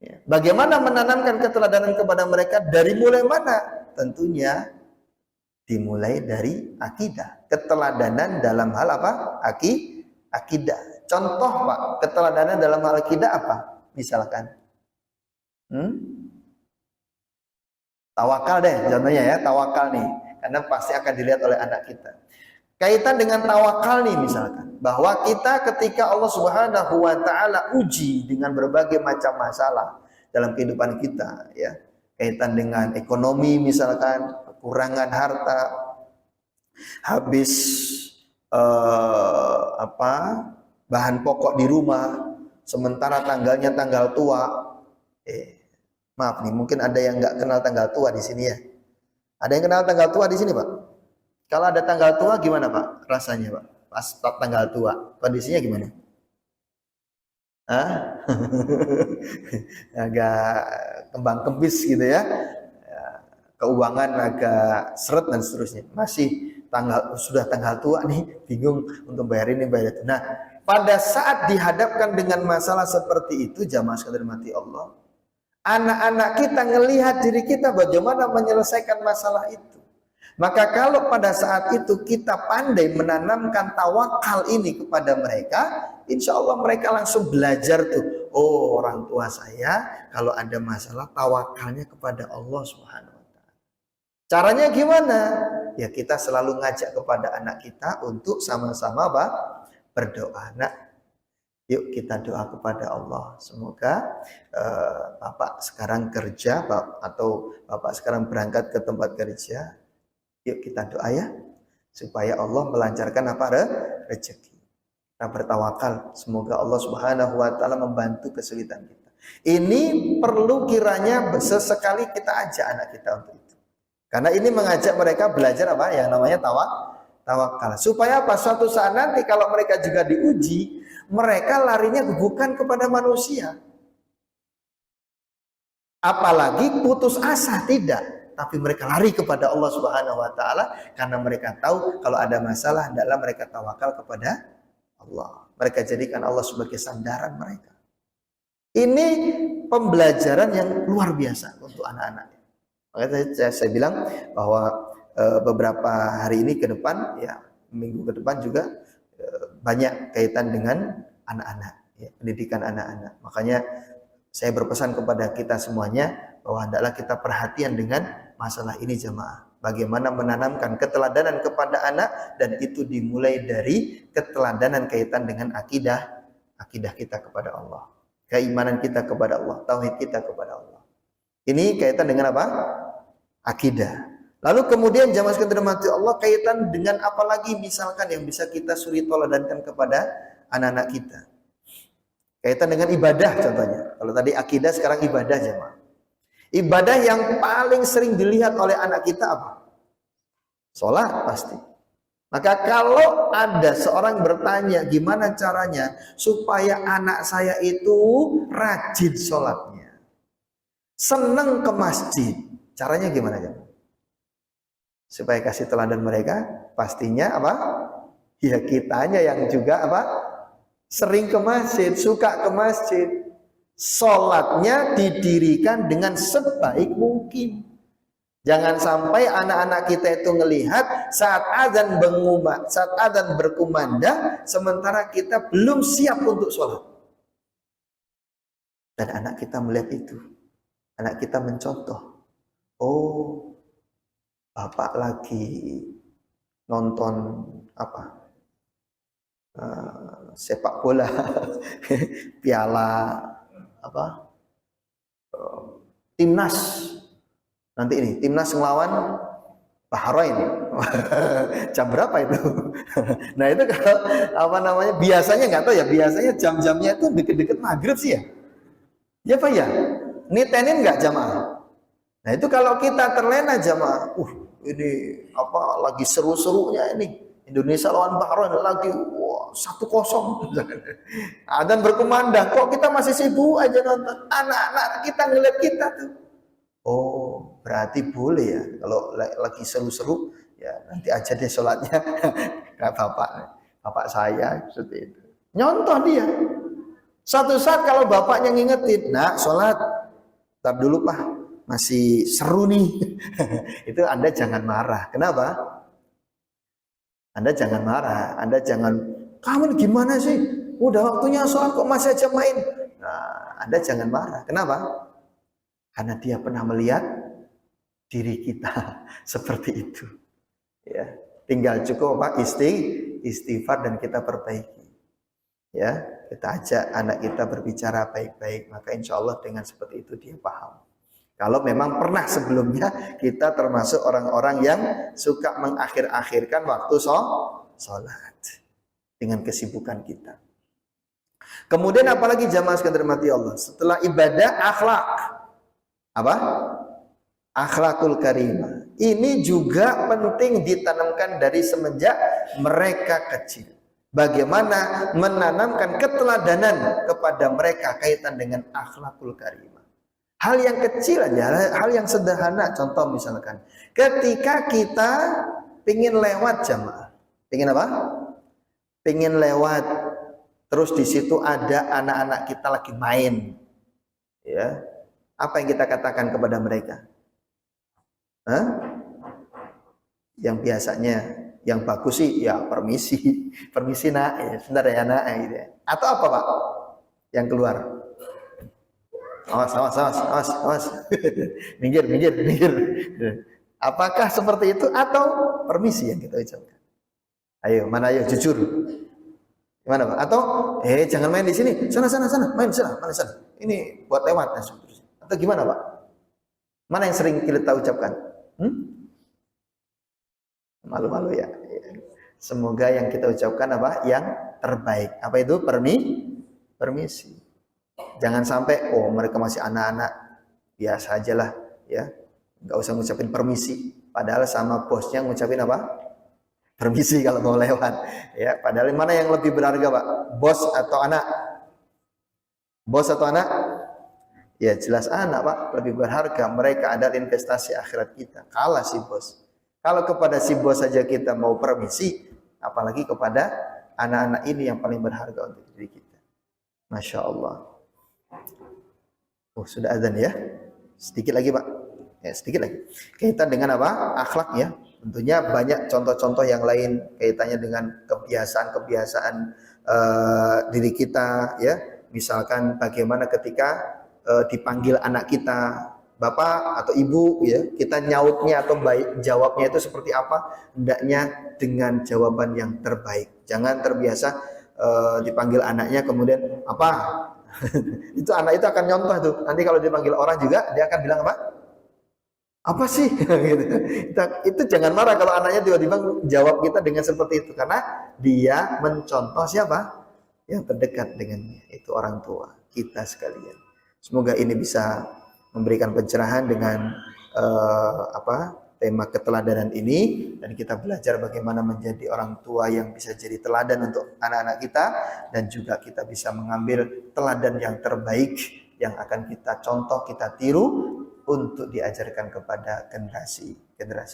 Ya. Bagaimana menanamkan keteladanan kepada mereka? Dari mulai mana? Tentunya dimulai dari akidah. Keteladanan dalam hal apa? Akidah. Contoh Pak, keteladanan dalam hal akidah apa? Misalkan. Tawakal deh, contohnya ya, tawakal nih. Karena pasti akan dilihat oleh anak kita. Kaitan dengan tawakal nih misalkan. Bahwa kita ketika Allah Subhanahu wa ta'ala uji dengan berbagai macam masalah dalam kehidupan kita. Ya, kaitan dengan ekonomi misalkan, kekurangan harta, habis bahan pokok di rumah, sementara tanggalnya tanggal tua. Maaf nih, mungkin ada yang nggak kenal tanggal tua di sini ya. Ada yang kenal tanggal tua di sini Pak? Kalau ada tanggal tua gimana Pak? Rasanya Pak? Pas tanggal tua, kondisinya gimana? Hah? Agak kembang kempis gitu ya. Keuangan agak seret dan seterusnya. Masih sudah tanggal tua nih, bingung untuk bayar ini bayar itu. Nah, pada saat dihadapkan dengan masalah seperti itu, jamaah sekalian dirahmati Allah, anak-anak kita ngelihat diri kita bagaimana menyelesaikan masalah itu. Maka kalau pada saat itu kita pandai menanamkan tawakal ini kepada mereka, insya Allah mereka langsung belajar tuh. Oh, orang tua saya kalau ada masalah tawakalnya kepada Allah Subhanahu wa ta'ala. Caranya gimana? Ya kita selalu ngajak kepada anak kita untuk sama-sama berdoa. Nah, Yuk kita doa kepada Allah. Semoga Bapak sekarang kerja atau Bapak sekarang berangkat ke tempat kerja. Yuk kita doa ya, supaya Allah melancarkan apa? Rezeki. Kita bertawakal, semoga Allah Subhanahu wa taala membantu kesulitan kita. Ini perlu kiranya sesekali kita ajak anak kita untuk itu. Karena ini mengajak mereka belajar apa? Yang namanya tawakal. Supaya apa? Suatu saat nanti kalau mereka juga diuji, mereka larinya bukan kepada manusia. Apalagi putus asa, tidak. Tapi mereka lari kepada Allah Subhanahu wa taala karena mereka tahu kalau ada masalah adalah mereka tawakal kepada Allah. Mereka jadikan Allah sebagai sandaran mereka. Ini pembelajaran yang luar biasa untuk anak-anak. Makanya saya bilang bahwa beberapa hari ini ke depan, ya minggu ke depan juga banyak kaitan dengan anak-anak, ya, pendidikan anak-anak. Makanya saya berpesan kepada kita semuanya bahwa hendaklah kita perhatian dengan masalah ini jemaah. Bagaimana menanamkan keteladanan kepada anak, dan itu dimulai dari keteladanan kaitan dengan akidah kita kepada Allah, keimanan kita kepada Allah, tauhid kita kepada Allah. Ini kaitan dengan apa? Akidah. Lalu kemudian jamaah sekalian dirahmati Allah, kaitan dengan apa lagi misalkan yang bisa kita suri teladankan kepada anak-anak kita? Kaitan dengan ibadah contohnya. Kalau tadi akidah, sekarang ibadah jemaah. Ibadah yang paling sering dilihat oleh anak kita apa? Sholat pasti. Maka kalau ada seorang bertanya gimana caranya supaya anak saya itu rajin sholatnya, senang ke masjid, caranya gimana jemaah? Supaya kasih teladan mereka, pastinya apa? Ya kitanya yang juga apa? Sering ke masjid, suka ke masjid. Sholatnya didirikan dengan sebaik mungkin. Jangan sampai anak-anak kita itu melihat saat adzan berkumandang, sementara kita belum siap untuk sholat. Dan anak kita melihat itu, anak kita mencontoh. Oh, bapak lagi nonton apa? Sepak bola, piala apa? Timnas. Nanti ini timnas ngelawan Bahrain. Jam berapa itu? Nah itu kalau apa namanya, biasanya nggak tahu ya, biasanya jam-jamnya itu deket-deket maghrib sih ya. Ya Pak ya, nitenin nggak jamaah? Nah itu kalau kita terlena jamaah, ini apa lagi seru-serunya ini Indonesia lawan Bahrain lagi, wah 1-0. Dan berkumandang, kok kita masih sibuk aja nonton? Anak-anak kita ngeliat kita tuh. Oh, berarti boleh ya kalau lagi seru-seru, ya nanti aja deh sholatnya. Kayak bapak saya seperti itu. Nyontoh dia. Suatu saat kalau bapaknya ngingetin, nak sholat, tar dulu Pak, masih seru nih. Itu Anda jangan marah. Kenapa? Anda jangan marah, Anda jangan, kamu gimana sih? Udah waktunya sholat kok masih aja main. Nah, Anda jangan marah. Kenapa? Karena dia pernah melihat diri kita seperti itu. Ya, tinggal cukup Pak istighfar dan kita perbaiki. Ya, kita ajak anak kita berbicara baik-baik, maka insya Allah dengan seperti itu dia paham. Kalau memang pernah sebelumnya kita termasuk orang-orang yang suka mengakhir-akhirkan waktu sholat dengan kesibukan kita. Kemudian apalagi jamaah sekalian dirahmati Allah, setelah ibadah akhlak, apa? Akhlakul karimah. Ini juga penting ditanamkan dari semenjak mereka kecil. Bagaimana menanamkan keteladanan kepada mereka kaitan dengan akhlakul karimah. Hal yang kecil aja, hal yang sederhana. Contoh misalkan, ketika kita pingin lewat jamaah, pingin apa? Pingin lewat, terus di situ ada anak-anak kita lagi main, ya, apa yang kita katakan kepada mereka? Yang biasanya, yang bagus sih, ya permisi, permisi nak, ya, sebentar ya nak, gitu ya. Atau apa Pak? Yang keluar? Awas. minggir. Apakah seperti itu atau permisi yang kita ucapkan? Ayo, mana ayo jujur. Gimana Pak? Atau jangan main di sini, sana, main sana, mana sana. Ini buat lewat dan seterusnya. Atau gimana Pak? Mana yang sering kita ucapkan? Malu-malu ya. Semoga yang kita ucapkan apa? Yang terbaik. Apa itu? Permisi. Jangan sampai mereka masih anak-anak, biasa aja lah ya. Nggak usah ngucapin permisi. Padahal sama bosnya ngucapin apa? Permisi kalau mau lewat. Ya, padahal mana yang lebih berharga Pak? Bos atau anak? Bos atau anak? Ya jelas anak Pak, lebih berharga. Mereka adalah investasi akhirat kita. Kalah si bos. Kalau kepada si bos saja kita mau permisi, apalagi kepada anak-anak ini yang paling berharga untuk diri kita. Masya Allah. Sudah azan ya? Sedikit lagi Pak. Ya, sedikit lagi. Kaitan dengan apa? Akhlak ya. Tentunya banyak contoh-contoh yang lain kaitannya dengan kebiasaan-kebiasaan diri kita ya. Misalkan bagaimana ketika dipanggil anak kita bapak atau ibu ya, kita nyautnya atau jawabnya itu seperti apa? Hendaknya dengan jawaban yang terbaik. Jangan terbiasa dipanggil anaknya kemudian apa? Itu anak itu akan nyontoh tuh. Nanti kalau dipanggil orang juga dia akan bilang apa? Apa sih? Gitu. Itu jangan marah kalau anaknya tiba-tiba jawab kita dengan seperti itu, karena dia mencontoh siapa? Yang terdekat dengannya, itu orang tua kita sekalian. Semoga ini bisa memberikan pencerahan dengan tema keteladanan ini, dan kita belajar bagaimana menjadi orang tua yang bisa jadi teladan untuk anak-anak kita, dan juga kita bisa mengambil teladan yang terbaik yang akan kita contoh, kita tiru untuk diajarkan kepada generasi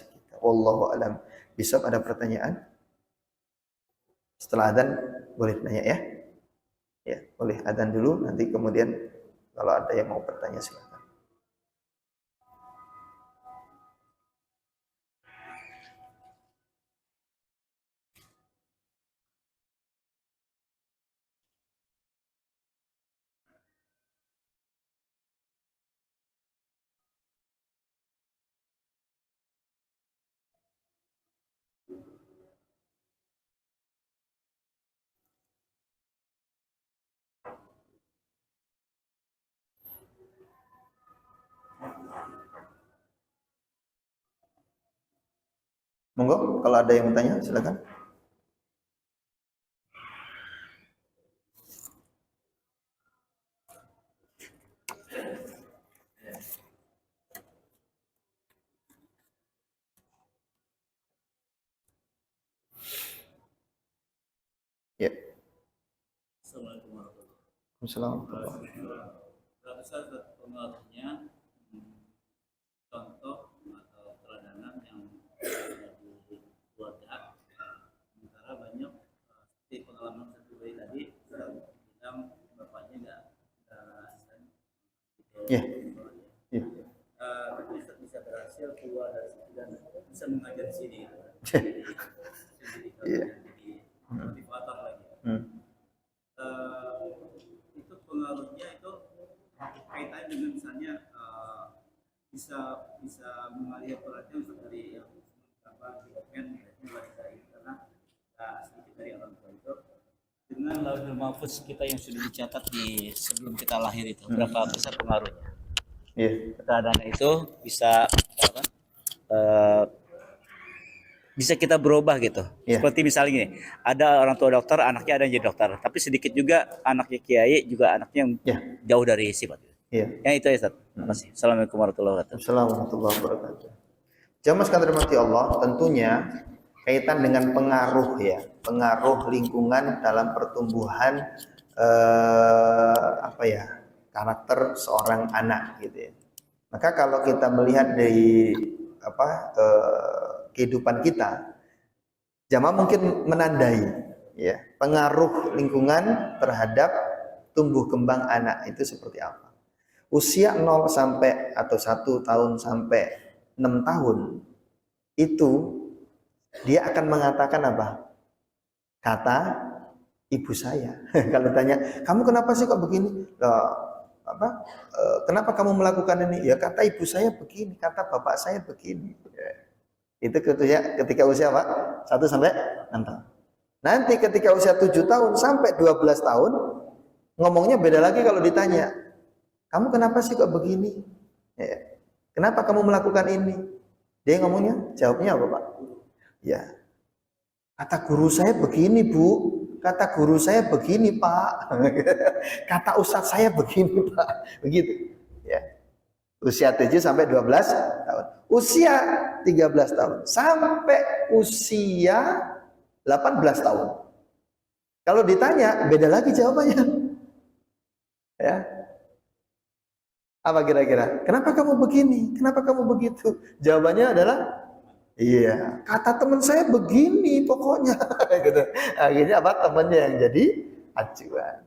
kita. Wallahu a'lam bishawab. Ada pertanyaan? Setelah adzan boleh tanya ya. Ya, boleh adzan dulu, nanti kemudian kalau ada yang mau bertanya silakan. Monggo, kalau ada yang bertanya silakan. Ya. Assalamualaikum warahmatullahi Wassalamualaikum. Besar pengaruhnya contoh atau teladanan yang dibuat sementara banyak seperti pengalaman satu bayi tadi bilang bapaknya nggak asisten. Ya. Tapi bisa berhasil keluar dari situ dan bisa mengajar di sini. Jadi motivator lagi. Itu pengaruhnya itu kaitan dengan misalnya bisa mengalih perhatian dari yang dokumen karena sedikit dari orang tua itu dengan lauhul mahfuz kita yang sudah dicatat di sebelum kita lahir itu berapa besar pengaruhnya. Keadaan itu bisa bisa kita berubah gitu. Seperti misalnya gini, ada orang tua dokter, anaknya ada yang jadi dokter, tapi sedikit juga anaknya kiai juga anaknya yang jauh dari sifat. Yang itu ya Ustaz. Terima kasih. Assalamualaikum warahmatullahi wabarakatuh. Assalamualaikum warahmatullahi wabarakatuh. Jamaah sekalian dirahmati Allah, tentunya kaitan dengan pengaruh ya, pengaruh lingkungan dalam pertumbuhan karakter seorang anak gitu ya. Maka kalau kita melihat dari kehidupan kita, jamaah mungkin menandai ya pengaruh lingkungan terhadap tumbuh kembang anak itu seperti apa. Usia 0 sampai atau 1 tahun sampai 6 tahun itu dia akan mengatakan apa? Kata ibu saya. Kalau tanya, kamu kenapa sih kok begini? Kenapa kamu melakukan ini? Ya kata ibu saya begini, kata bapak saya begini. Itu ketika usia apa? 1 sampai 6 tahun. Nanti ketika usia 7 tahun sampai 12 tahun, ngomongnya beda lagi kalau ditanya. Kamu kenapa sih kok begini? Ya. Kenapa kamu melakukan ini? Dia ngomongnya, jawabnya apa Pak? Ya, kata guru saya begini Bu, kata guru saya begini Pak, kata ustadz saya begini Pak, begitu. Ya. Usia 7 sampai 12 tahun. Usia 13 tahun sampai usia 18 tahun. Kalau ditanya, beda lagi jawabannya. Ya. Apa kira-kira? Kenapa kamu begini? Kenapa kamu begitu? Jawabannya adalah, iya, kata teman saya begini pokoknya. Gitu. Akhirnya apa? Temannya yang jadi acuan.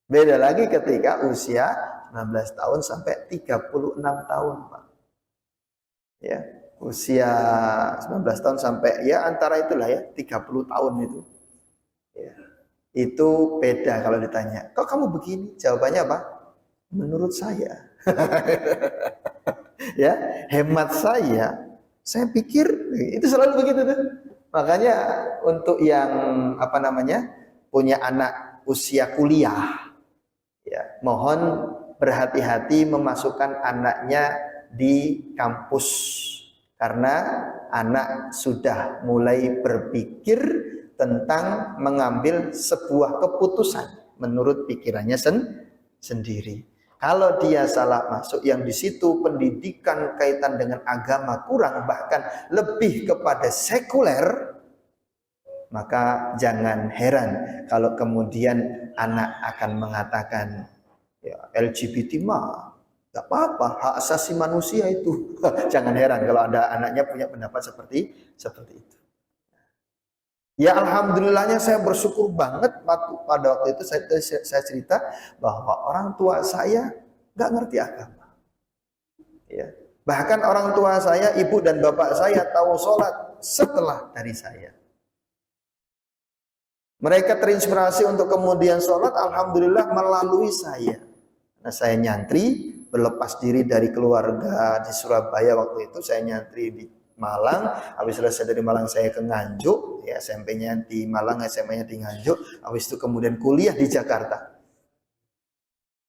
Beda lagi ketika usia 19 tahun sampai 36 tahun, Pak. Ya, usia 19 tahun sampai ya antara itulah ya 30 tahun itu. Ya. Itu beda kalau ditanya. Kok kamu begini? Jawabannya apa? Menurut saya. Ya, hemat saya pikir itu selalu begitu tuh. Makanya untuk yang apa namanya punya anak usia kuliah, ya mohon berhati-hati memasukkan anaknya di kampus karena anak sudah mulai berpikir tentang mengambil sebuah keputusan menurut pikirannya sendiri. Kalau dia salah masuk yang di situ pendidikan kaitan dengan agama kurang bahkan lebih kepada sekuler, maka jangan heran kalau kemudian anak akan mengatakan ya LGBT mah gak apa-apa, hak asasi manusia itu. Jangan heran kalau ada anaknya punya pendapat seperti itu. Ya alhamdulillahnya saya bersyukur banget pada waktu itu saya cerita bahwa orang tua saya nggak ngerti agama. Ya. Bahkan orang tua saya, ibu dan bapak saya tahu sholat setelah dari saya. Mereka terinspirasi untuk kemudian sholat alhamdulillah melalui saya. Nah, saya nyantri, berlepas diri dari keluarga di Surabaya waktu itu, saya nyantri di Malang, habis selesai dari Malang saya ke Nganjuk, ya SMP-nya di Malang, SMA-nya di Nganjuk, habis itu kemudian kuliah di Jakarta.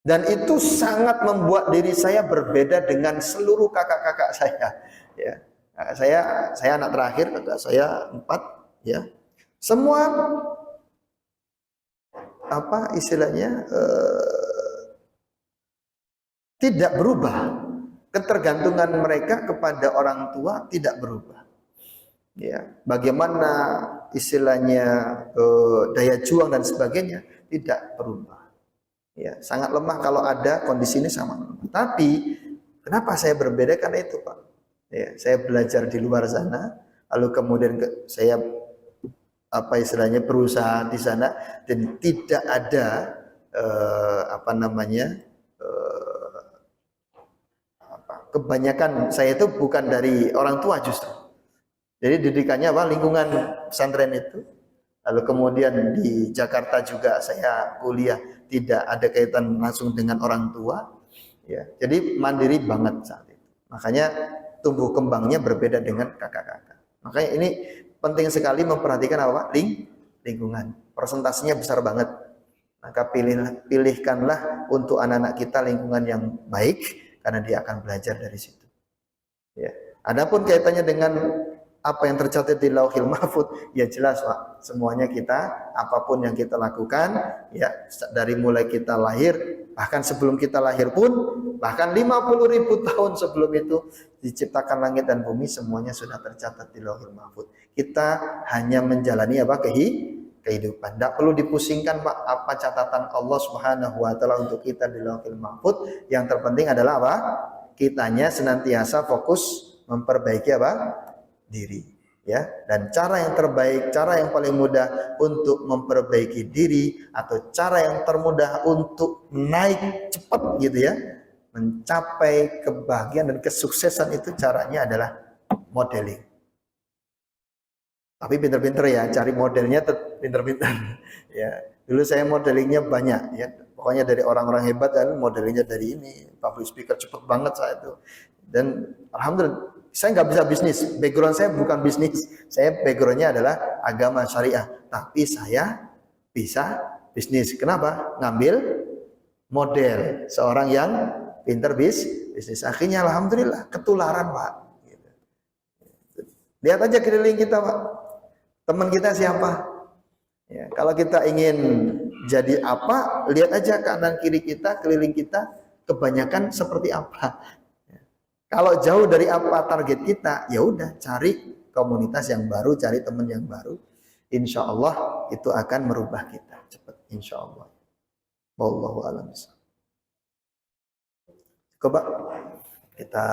Dan itu sangat membuat diri saya berbeda dengan seluruh kakak-kakak saya. Ya, nah, saya anak terakhir, kakak saya 4, ya. Semua apa istilahnya tidak berubah. Ketergantungan mereka kepada orang tua tidak berubah. Ya, bagaimana istilahnya daya juang dan sebagainya tidak berubah. Ya, sangat lemah kalau ada kondisi ini sama. Tapi kenapa saya berbeda karena itu, Pak. Ya, saya belajar di luar sana, lalu kemudian saya apa istilahnya berusaha di sana dan tidak ada apa namanya kebanyakan saya itu bukan dari orang tua justru. Jadi didikannya apa? Lingkungan pesantren itu. Lalu kemudian di Jakarta juga saya kuliah tidak ada kaitan langsung dengan orang tua. Ya, jadi mandiri banget saat itu. Makanya tumbuh kembangnya berbeda dengan kakak-kakak. Makanya ini penting sekali memperhatikan apa? Lingkungan. Presentasinya besar banget. Maka pilihkanlah untuk anak-anak kita lingkungan yang baik karena dia akan belajar dari situ. Ya. Adapun kaitannya dengan apa yang tercatat di Lauhil Mahfuz, ya jelas Pak. Semuanya kita, apapun yang kita lakukan, ya dari mulai kita lahir, bahkan sebelum kita lahir pun, bahkan 50.000 tahun sebelum itu diciptakan langit dan bumi, semuanya sudah tercatat di Lauhil Mahfuz. Kita hanya menjalani apa kehidupan. Tidak perlu dipusingkan Pak apa catatan Allah Subhanahu wa taala untuk kita di Lauhil Mahfuz. Yang terpenting adalah apa? Kitanya senantiasa fokus memperbaiki apa? Diri, ya. Dan cara yang terbaik, cara yang paling mudah untuk memperbaiki diri atau cara yang termudah untuk naik cepat gitu ya, mencapai kebahagiaan dan kesuksesan itu caranya adalah modeling. Tapi pinter-pinter ya, cari modelnya pinter-pinter. Ya, dulu saya modelingnya banyak ya. Pokoknya dari orang-orang hebat kan modelingnya dari ini, public speaker cepet banget saya itu. Dan alhamdulillah Saya nggak bisa bisnis, background saya bukan bisnis, saya backgroundnya adalah agama syariah, tapi saya bisa bisnis. Kenapa? Ngambil model seorang yang pinter bisnis. Akhirnya alhamdulillah ketularan Pak. Lihat aja keliling kita Pak, teman kita siapa? Ya, kalau kita ingin jadi apa, lihat aja kanan kiri kita, keliling kita, kebanyakan seperti apa. Kalau jauh dari apa target kita, ya udah cari komunitas yang baru, cari teman yang baru. Insya Allah itu akan merubah kita cepat. Insya Allah. Wallahu a'lam. Coba kita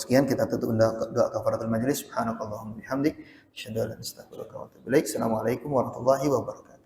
sekian, kita tutup doa kafaratul majelis. Subhanakallahumma bihamdik, asyhadu an la ilaha illa anta, astaghfiruka wa atubu ilaik. Assalamualaikum warahmatullahi wabarakatuh.